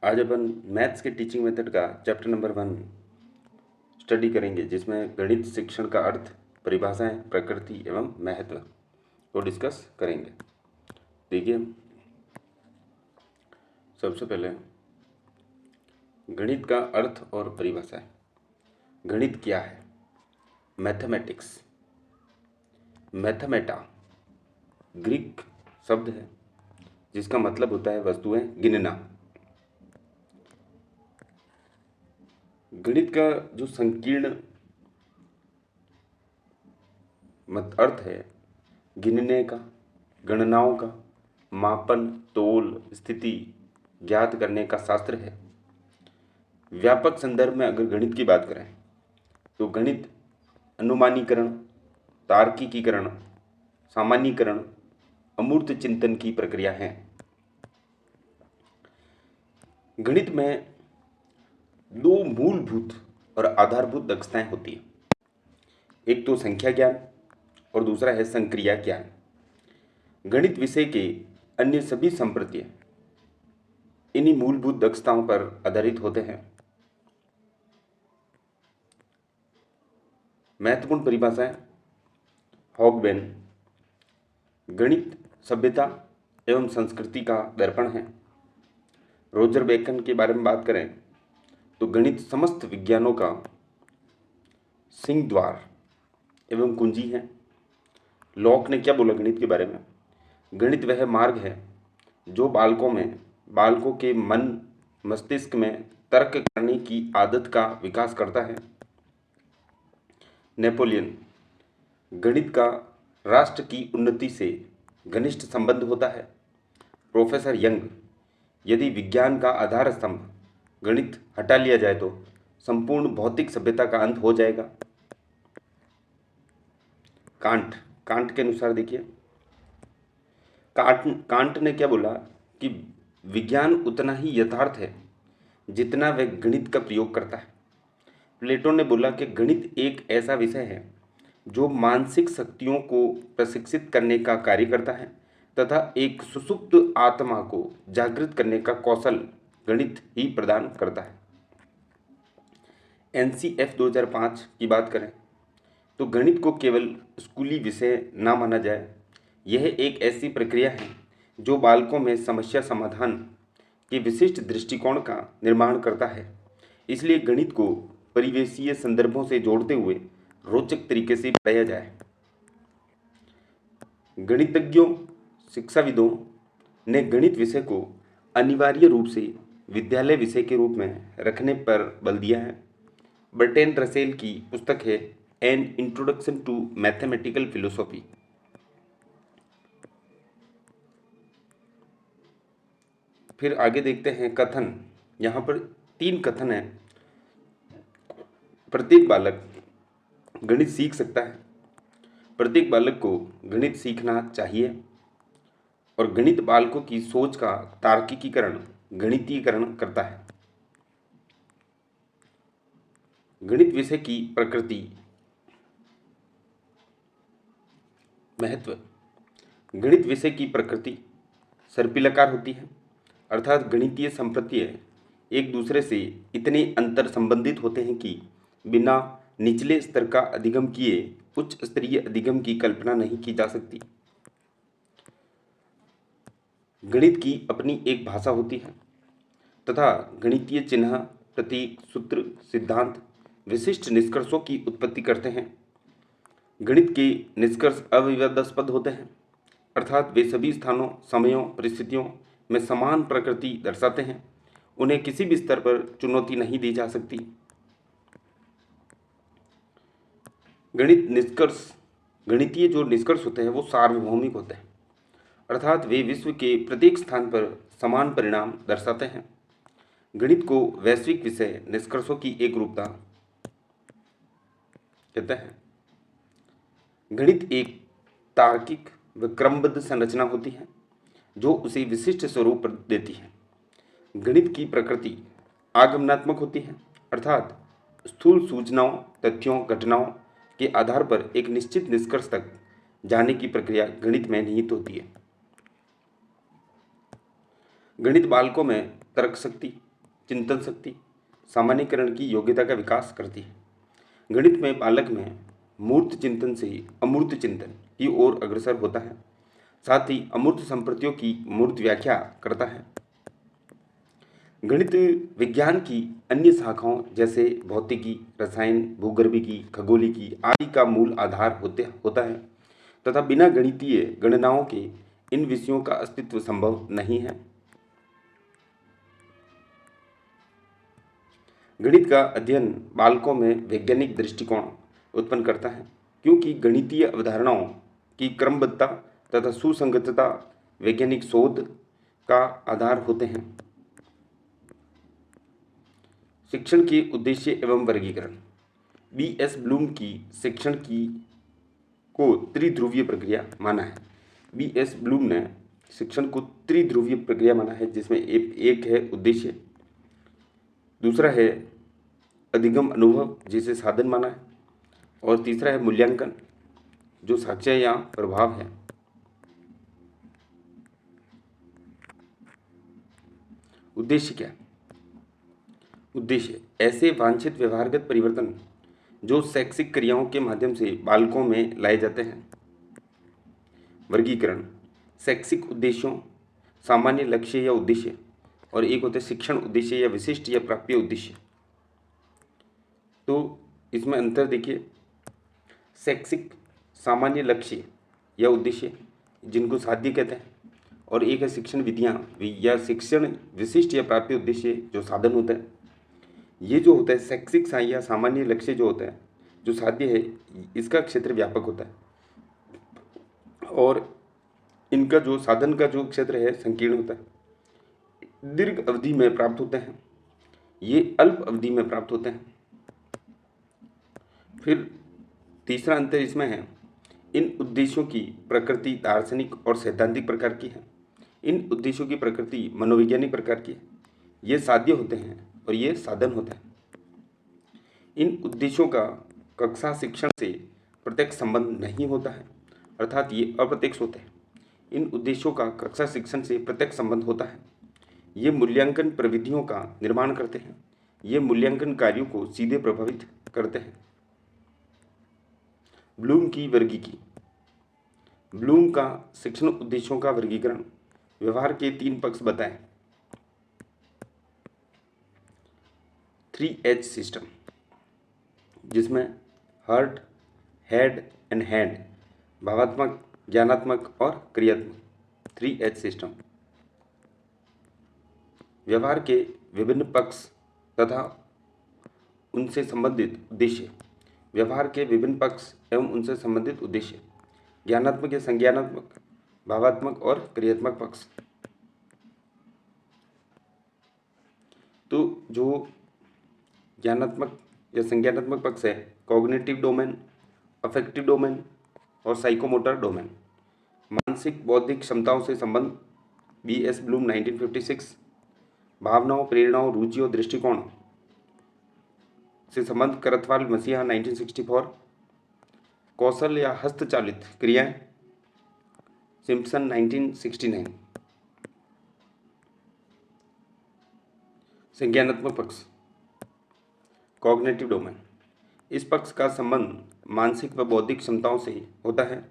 आज अपन मैथ्स के teaching method का चैप्टर नंबर 1 स्टडी करेंगे, जिसमें गणित शिक्षण का अर्थ, परिभाषाएं, प्रकृति एवं महत्व को डिस्कस करेंगे। देखिए, सबसे पहले गणित का अर्थ और परिभाषाएं। गणित क्या है? मैथमेटिक्स, मैथमेटा ग्रीक शब्द है जिसका मतलब होता है वस्तुएं गिनना। गणित का जो संकीर्ण अर्थ है, गिनने का, गणनाओं का, मापन, तोल, स्थिति ज्ञात करने का शास्त्र है। व्यापक संदर्भ में अगर गणित की बात करें तो गणित अनुमानीकरण, तार्किकीकरण, सामान्यीकरण, अमूर्त चिंतन की प्रक्रिया है। गणित में दो मूलभूत और आधारभूत दक्षताएं होती हैं। एक तो संख्या ज्ञान और दूसरा है संक्रिया ज्ञान। गणित विषय के अन्य सभी संप्रत्यय इन्हीं मूलभूत दक्षताओं पर आधारित होते हैं। महत्वपूर्ण परिभाषाएं। हॉगबेन, गणित सभ्यता एवं संस्कृति का दर्पण है। रोजर बेकन के बारे में बात करें तो गणित समस्त विज्ञानों का सिंह द्वार एवं कुंजी है। लॉक ने क्या बोला गणित के बारे में? गणित वह मार्ग है जो बालकों के मन मस्तिष्क में तर्क करने की आदत का विकास करता है। नेपोलियन, गणित का राष्ट्र की उन्नति से घनिष्ठ संबंध होता है। प्रोफेसर यंग, यदि विज्ञान का आधार स्तंभ गणित हटा लिया जाए तो संपूर्ण भौतिक सभ्यता का अंत हो जाएगा। कांट के अनुसार देखिए, कांट ने क्या बोला कि विज्ञान उतना ही यथार्थ है जितना वह गणित का प्रयोग करता है। प्लेटो ने बोला कि गणित एक ऐसा विषय है जो मानसिक शक्तियों को प्रशिक्षित करने का कार्य करता है तथा एक सुसुप्त आत्मा को जागृत करने का कौशल गणित ही प्रदान करता है। NCF 2005 की बात करें तो गणित को केवल स्कूली विषय ना माना जाए। यह एक ऐसी प्रक्रिया है जो बालकों में समस्या समाधान के विशिष्ट दृष्टिकोण का निर्माण करता है। इसलिए गणित को परिवेशीय संदर्भों से जोड़ते हुए रोचक तरीके से पढ़ाया जाए। गणितज्ञों, शिक्षाविदों ने गणित विषय को अनिवार्य रूप से विद्यालय विषय के रूप में रखने पर बल दिया है। बर्ट्रैंड रसेल की पुस्तक है an introduction to mathematical philosophy. फिर आगे देखते हैं कथन। यहाँ पर 3 कथन है। प्रत्येक बालक गणित सीख सकता है, प्रत्येक बालक को गणित सीखना चाहिए और गणित बालकों की सोच का तार्किकीकरण, गणितीकरण करता है। गणित विषय की प्रकृति, महत्व। गणित विषय की प्रकृति सर्पिलाकार होती है, अर्थात गणितीय संप्रत्यय एक दूसरे से इतने अंतर संबंधित होते हैं कि बिना निचले स्तर का अधिगम किए उच्च स्तरीय अधिगम की कल्पना नहीं की जा सकती। गणित की अपनी एक भाषा होती है तथा गणितीय चिन्ह, प्रतीक, सूत्र, सिद्धांत विशिष्ट निष्कर्षों की उत्पत्ति करते हैं। गणित के निष्कर्ष अविवादास्पद होते हैं, अर्थात वे सभी स्थानों, समयों, परिस्थितियों में समान प्रकृति दर्शाते हैं। उन्हें किसी भी स्तर पर चुनौती नहीं दी जा सकती। गणितीय जो निष्कर्ष होते हैं वो सार्वभौमिक होते हैं, अर्थात वे विश्व के प्रत्येक स्थान पर समान परिणाम दर्शाते हैं। गणित को वैश्विक विषय निष्कर्षों की एक रूपता कहते हैं। गणित एक तार्किक व क्रमबद्ध संरचना होती है जो उसे विशिष्ट स्वरूप देती है। गणित की प्रकृति आगमनात्मक होती है, अर्थात स्थूल सूचनाओं, तथ्यों, घटनाओं के आधार पर एक निश्चित निष्कर्ष तक जाने की प्रक्रिया गणित में निहित होती है। गणित बालकों में तर्क शक्ति, चिंतन शक्ति, सामान्यीकरण की योग्यता का विकास करती है। गणित में बालक में मूर्त चिंतन से अमूर्त चिंतन की ओर अग्रसर होता है, साथ ही अमूर्त संप्रतियों की मूर्त व्याख्या करता है। गणित विज्ञान की अन्य शाखाओं जैसे भौतिकी, रसायन, भूगर्भिकी, खगोलिकी आदि का मूल आधार होता है तथा बिना गणितीय गणनाओं के इन विषयों का अस्तित्व संभव नहीं है। गणित का अध्ययन बालकों में वैज्ञानिक दृष्टिकोण उत्पन्न करता है, क्योंकि गणितीय अवधारणाओं की क्रमबद्धता तथा सुसंगतता वैज्ञानिक शोध का आधार होते हैं। शिक्षण के उद्देश्य एवं वर्गीकरण। B.S. ब्लूम की शिक्षण की को त्रिध्रुवीय प्रक्रिया माना है। B.S. ब्लूम ने शिक्षण को त्रिध्रुवीय प्रक्रिया माना है, जिसमें एक है उद्देश्य, दूसरा है अधिगम अनुभव जिसे साधन माना है, और तीसरा है मूल्यांकन जो साक्ष्य या प्रभाव है। उद्देश्य क्या? उद्देश्य ऐसे वांछित व्यवहारगत परिवर्तन जो शैक्षिक क्रियाओं के माध्यम से बालकों में लाए जाते हैं। वर्गीकरण शैक्षिक उद्देश्यों, सामान्य लक्ष्य या उद्देश्य, और एक होता है शिक्षण उद्देश्य या विशिष्ट या प्राप्य उद्देश्य। तो इसमें अंतर देखिए, शैक्षिक सामान्य लक्ष्य या उद्देश्य जिनको साध्य कहते हैं, और एक है शिक्षण विधियाँ या शिक्षण विशिष्ट या प्राप्य उद्देश्य जो साधन होता है। ये जो होता है शैक्षिक या सामान्य लक्ष्य जो होता है, जो साध्य है, इसका क्षेत्र व्यापक होता है और इनका जो साधन का जो क्षेत्र है संकीर्ण होता है। दीर्घ अवधि में प्राप्त होते हैं, ये अल्प अवधि में प्राप्त होते हैं। फिर तीसरा अंतर इसमें है, इन उद्देश्यों की प्रकृति दार्शनिक और सैद्धांतिक प्रकार की है। इन उद्देश्यों की प्रकृति मनोवैज्ञानिक प्रकार की है। ये साध्य होते हैं और ये साधन होते हैं। इन उद्देश्यों का कक्षा शिक्षण से प्रत्यक्ष संबंध नहीं होता है, अर्थात ये अप्रत्यक्ष होते हैं। इन उद्देश्यों का कक्षा शिक्षण से प्रत्यक्ष संबंध होता है। ये मूल्यांकन प्रविधियों का निर्माण करते हैं। ये मूल्यांकन कार्यों को सीधे प्रभावित करते हैं। ब्लूम की वर्गीकी। ब्लूम का शिक्षण उद्देश्यों का वर्गीकरण व्यवहार के 3 पक्ष बताएं। 3H सिस्टम, जिसमें हार्ट, हेड एंड हैंड, भावात्मक, ज्ञानात्मक और क्रियात्मक। 3H सिस्टम व्यवहार के विभिन्न पक्ष तथा उनसे संबंधित उद्देश्य। व्यवहार के विभिन्न पक्ष एवं उनसे संबंधित उद्देश्य, ज्ञानात्मक या संज्ञानात्मक, भावात्मक और क्रियात्मक पक्ष। तो जो ज्ञानात्मक या संज्ञानात्मक पक्ष है, कॉग्निटिव डोमेन, अफेक्टिव डोमेन और साइकोमोटर डोमेन। मानसिक बौद्धिक क्षमताओं से संबंध, B.S. ब्लूम 1956। भावनाओं, प्रेरणाओं, रुचि और दृष्टिकोण से संबंध, करथवाल मसीहा 1964। कौशल या हस्तचालित क्रियाएं, सिम्पसन 1969। संज्ञानात्मक पक्ष, कॉग्निटिव डोमेन, इस पक्ष का संबंध मानसिक व बौद्धिक क्षमताओं से होता है।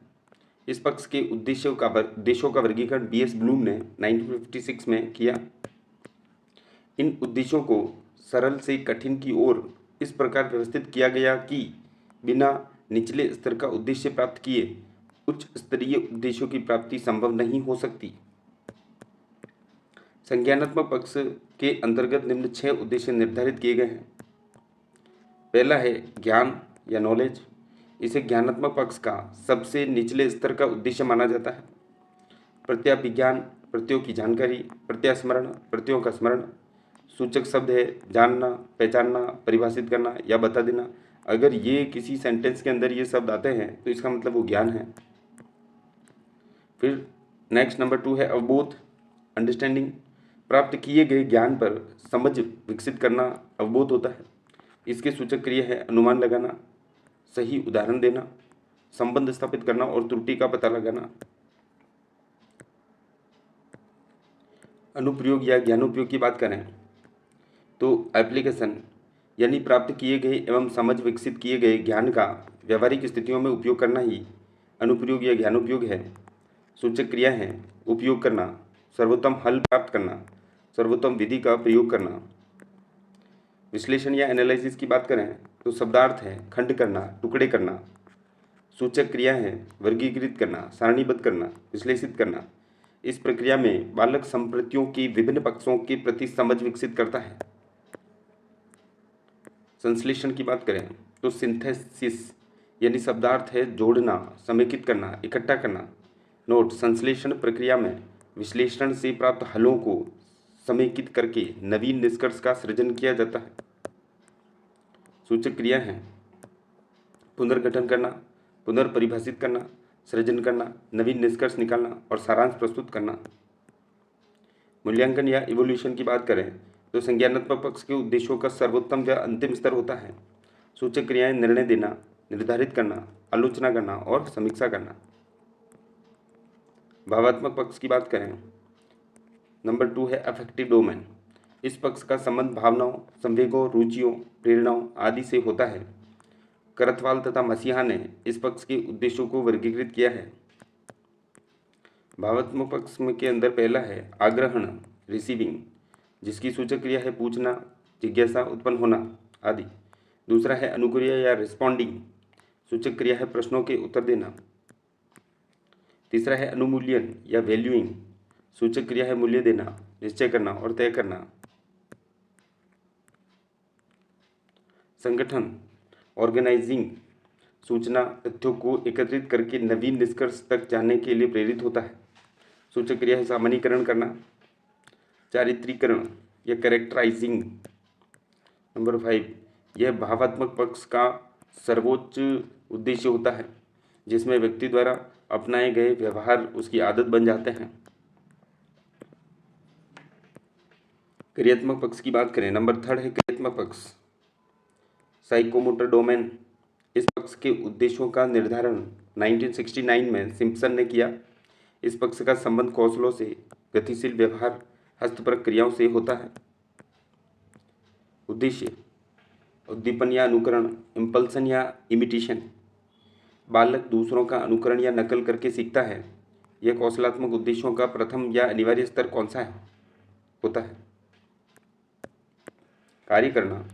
इस पक्ष के उद्देश्यों का वर्गीकरण B.S. ब्लूम ने 1956 में किया। इन उद्देश्यों को सरल से कठिन की ओर इस प्रकार व्यवस्थित किया गया कि बिना निचले स्तर का उद्देश्य प्राप्त किए उच्च स्तरीय उद्देश्यों की प्राप्ति संभव नहीं हो सकती। संज्ञानात्मक पक्ष के अंतर्गत निम्न 6 उद्देश्य निर्धारित किए गए हैं। पहला है ज्ञान या नॉलेज। इसे ज्ञानात्मक पक्ष का सबसे निचले स्तर का उद्देश्य माना जाता है। प्रत्याभिज्ञान, प्रत्ययों की जानकारी, प्रत्यास्मरण, प्रत्ययों का स्मरण। सूचक शब्द है जानना, पहचानना, परिभाषित करना या बता देना। अगर ये किसी सेंटेंस के अंदर ये शब्द आते हैं तो इसका मतलब वो ज्ञान है। फिर नेक्स्ट नंबर 2 है अवबोध, अंडरस्टैंडिंग। प्राप्त किए गए ज्ञान पर समझ विकसित करना अवबोध होता है। इसके सूचक क्रिया है अनुमान लगाना, सही उदाहरण देना, संबंध स्थापित करना और त्रुटि का पता लगाना। अनुप्रयोग या ज्ञानोपयोग की बात करें तो एप्लीकेशन यानी प्राप्त किए गए एवं समझ विकसित किए गए ज्ञान का व्यावहारिक स्थितियों में उपयोग करना ही अनुप्रयोग या ज्ञानोपयोग है। सूचक क्रिया है उपयोग करना, सर्वोत्तम हल प्राप्त करना, सर्वोत्तम विधि का प्रयोग करना। विश्लेषण या एनालिसिस की बात करें तो शब्दार्थ है खंड करना, टुकड़े करना। सूचक क्रिया है वर्गीकृत करना, सारणीबद्ध करना, विश्लेषित करना। इस प्रक्रिया में बालक संप्रतियों की विभिन्न पक्षों के प्रति समझ विकसित करता है। संश्लेषण की बात करें तो सिंथेसिस यानी शब्दार्थ है जोड़ना, समेकित करना, इकट्ठा करना। नोट, संश्लेषण प्रक्रिया में विश्लेषण से प्राप्त हलों को समेकित करके नवीन निष्कर्ष का सृजन किया जाता है। सूचक क्रिया है पुनर्गठन करना, पुनर्परिभाषित करना, सृजन करना, नवीन निष्कर्ष निकालना और सारांश प्रस्तुत करना। मूल्यांकन या इवोल्यूशन की बात करें तो संज्ञानात्मक पक्ष के उद्देश्यों का सर्वोत्तम या अंतिम स्तर होता है। सूचक क्रियाएं निर्णय देना, निर्धारित करना, आलोचना करना और समीक्षा करना। भावात्मक पक्ष की बात करें, नंबर 2 है अफेक्टिव डोमेन। इस पक्ष का संबंध भावनाओं, संवेगों, रुचियों, प्रेरणाओं आदि से होता है। करतवाल तथा मसीहा ने इस पक्ष के उद्देश्यों को वर्गीकृत किया है। भावात्मक पक्ष में के अंदर पहला है आग्रहण, रिसीविंग, जिसकी सूचक क्रिया है पूछना, जिज्ञासा, उत्पन्न होना आदि। दूसरा है अनुक्रिया या रिस्पॉन्डिंग, सूचक क्रिया है प्रश्नों के उत्तर देना। तीसरा है अनुमूल्यन या वैल्यूइंग, सूचक क्रिया है मूल्य देना, निश्चय करना और तय करना। संगठन, ऑर्गेनाइजिंग, सूचना तथ्यों को एकत्रित करके नवीन निष्कर्ष तक जाने के लिए प्रेरित होता है। सूचक क्रिया है सामान्यीकरण करना, चारित्रीकरण या कैरेक्टराइजिंग। नंबर 5, यह भावात्मक पक्ष का सर्वोच्च उद्देश्य होता है जिसमें व्यक्ति द्वारा अपनाए गए व्यवहार उसकी आदत बन जाते हैं। क्रियात्मक पक्ष की बात करें, नंबर 3 है क्रियात्मक पक्ष, साइकोमोटर डोमेन। इस पक्ष के उद्देश्यों का निर्धारण 1969 में सिम्पसन ने किया। इस पक्ष का संबंध कौशलों से, गतिशील व्यवहार, हस्तपरक क्रियाओं से होता है। उद्देश्य, उद्दीपन या अनुकरण, इम्पल्सन या इमिटेशन। बालक दूसरों का अनुकरण या नकल करके सीखता है। यह कौशलात्मक उद्देश्यों का प्रथम या अनिवार्य स्तर कौन सा है होता है। कार्य करना,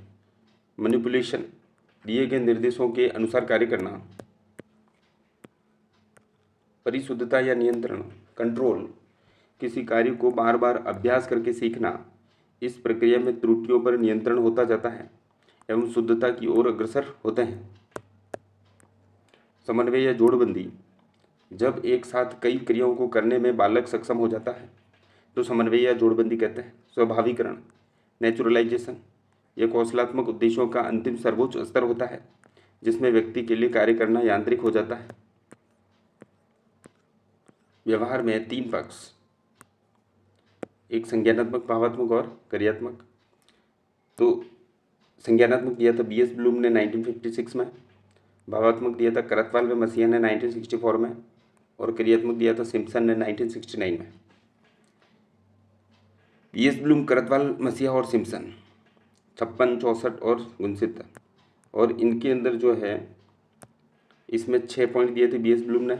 मैनिपुलेशन, दिए गए निर्देशों के अनुसार कार्य करना। परिशुद्धता या नियंत्रण, कंट्रोल, किसी कार्य को बार बार अभ्यास करके सीखना। इस प्रक्रिया में त्रुटियों पर नियंत्रण होता जाता है एवं शुद्धता की ओर अग्रसर होते हैं। समन्वय या जोड़बंदी, जब एक साथ कई क्रियाओं को करने में बालक सक्षम हो जाता है तो समन्वय या जोड़बंदी कहते हैं। स्वाभाविकरण, नेचुरलाइजेशन, यह कौशलात्मक उद्देश्यों का अंतिम सर्वोच्च स्तर होता है जिसमें व्यक्ति के लिए कार्य करना यांत्रिक हो जाता है। व्यवहार में 3 पक्ष, एक संज्ञानात्मक, भावात्मक और क्रियात्मक। तो संज्ञानात्मक दिया था बीएस ब्लूम ने 1956 में, भावात्मक दिया था करतवाल व मसीहा ने 1964 में और क्रियात्मक दिया था सिम्पसन ने 1969 में। बीएस ब्लूम, करतवाल, मसीहा और सिम्पसन 56, 64 और 69, और इनके अंदर जो है इसमें 6 पॉइंट दिए थे बीएस ब्लूम ने,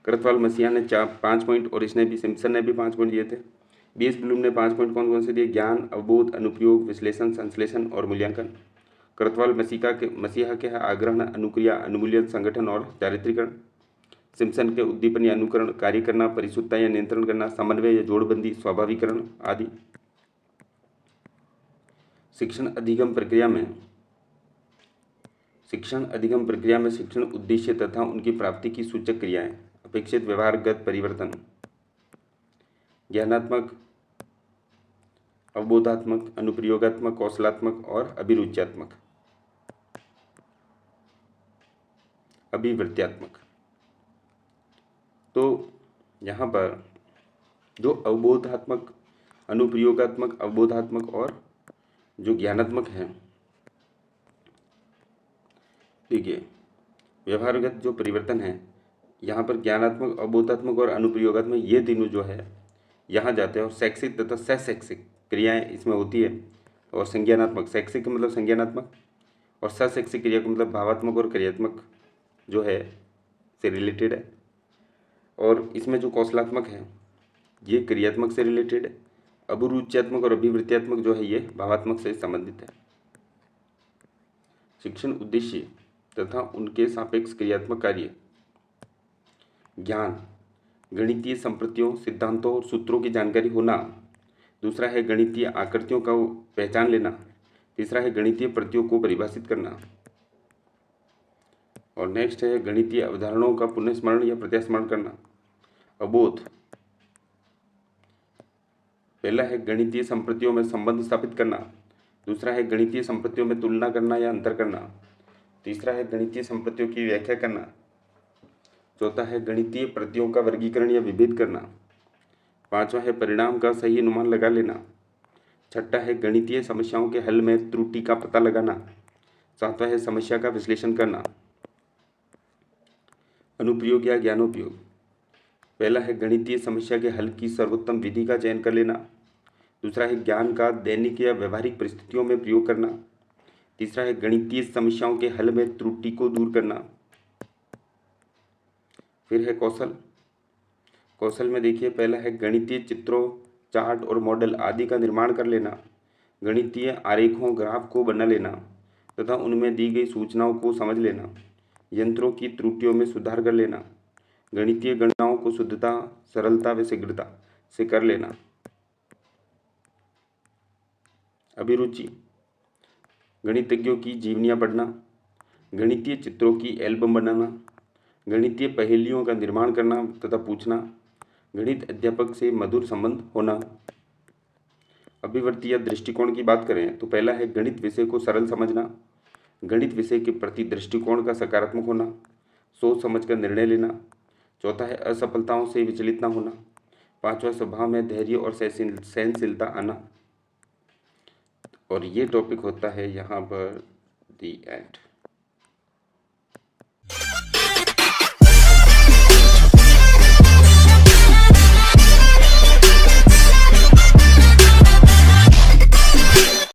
करतवाल मसीहा ने 5 पॉइंट और इसने भी, सिम्पसन ने भी 5 पॉइंट दिए थे। बीएस ब्लूम ने 5 पॉइंट कौन कौन से दिए? ज्ञान, अवबोध, अनुप्रयोग, विश्लेषण, संश्लेषण और मूल्यांकन। करतवाल मसीहा के है आग्रहण, अनुक्रिया, अनुमूल्यन, संगठन और चारित्रीकरण। सिम्पसन के उद्दीपन या अनुकरण, कार्य करना, परिशुद्धता या नियंत्रण करना, समन्वय या जोड़बंदी, स्वाभाविकरण आदि। शिक्षण अधिगम प्रक्रिया में शिक्षण उद्देश्य तथा उनकी प्राप्ति की सूचक क्रियाएं, अपेक्षित व्यवहारगत परिवर्तन, ज्ञानात्मक, अवबोधात्मक, अनुप्रयोगात्मक, कौशलात्मक और अभिरुच्यात्मक, अभिवृत्त्यात्मक। तो यहाँ पर जो अवबोधात्मक, अनुप्रयोगात्मक, अवबोधात्मक और जो ज्ञानात्मक है, ठीक है, व्यवहारगत जो परिवर्तन है, यहाँ पर ज्ञानात्मक, अवबोधात्मक और अनुप्रयोगात्मक ये तीनों जो है यहाँ जाते हैं और शैक्षिक तथा सशैक्षिक क्रियाएं इसमें होती है। और संज्ञानात्मक, शैक्षिक का मतलब संज्ञानात्मक, और सशैक्षिक क्रिया का मतलब भावात्मक और क्रियात्मक जो है से रिलेटेड है। और इसमें जो कौशलात्मक है ये क्रियात्मक से रिलेटेड है। अभिरुच्यात्मक और अभिवृत्त्यात्मक जो है ये भावात्मक से संबंधित है। शिक्षण उद्देश्य तथा उनके सापेक्ष क्रियात्मक कार्य। ज्ञान, गणितीय संप्रतियों, सिद्धांतों और सूत्रों की जानकारी होना। दूसरा है गणितीय आकृतियों का पहचान लेना। तीसरा है गणितीय प्रतियों को परिभाषित करना। और नेक्स्ट है गणितीय अवधारणाओं का पुनःस्मरण या प्रत्यास्मरण करना। अबोध, पहला है गणितीय संप्रतियों में संबंध स्थापित करना। दूसरा है गणितीय संप्रतियों में तुलना करना या अंतर करना। तीसरा है गणितीय संप्रतियों की व्याख्या करना। चौथा है गणितीय प्रतियों का वर्गीकरण या विभेद करना। पांचवा है परिणाम का सही अनुमान लगा लेना। छठा है गणितीय समस्याओं के हल में त्रुटि का पता लगाना। सातवां है समस्या का विश्लेषण करना। अनुप्रयोग या ज्ञानोपयोग, पहला है गणितीय समस्या के हल की सर्वोत्तम विधि का चयन कर लेना। दूसरा है ज्ञान का दैनिक या व्यवहारिक परिस्थितियों में प्रयोग करना। तीसरा है गणितीय समस्याओं के हल में त्रुटि को दूर करना। फिर है कौशल। कौशल में देखिए, पहला है गणितीय चित्रों, चार्ट और मॉडल आदि का निर्माण कर लेना। गणितीय आरेखों, ग्राफ को बना लेना तथा उनमें दी गई सूचनाओं को समझ लेना। यंत्रों की त्रुटियों में सुधार कर लेना। गणितीय गणनाओं को शुद्धता, सरलता व शीघ्रता से कर लेना। अभिरुचि, गणितज्ञों की जीवनियाँ पढ़ना, गणितीय चित्रों की एल्बम बनाना, गणितीय पहेलियों का निर्माण करना तथा पूछना, गणित अध्यापक से मधुर संबंध होना। अभिवृत्ति या दृष्टिकोण की बात करें तो पहला है गणित विषय को सरल समझना, गणित विषय के प्रति दृष्टिकोण का सकारात्मक होना, सोच समझ कर निर्णय लेना। चौथा है असफलताओं से विचलित न होना। पांचवा स्वभाव में धैर्य और सहनशीलता आना। और ये टॉपिक होता है यहाँ पर दी एंड।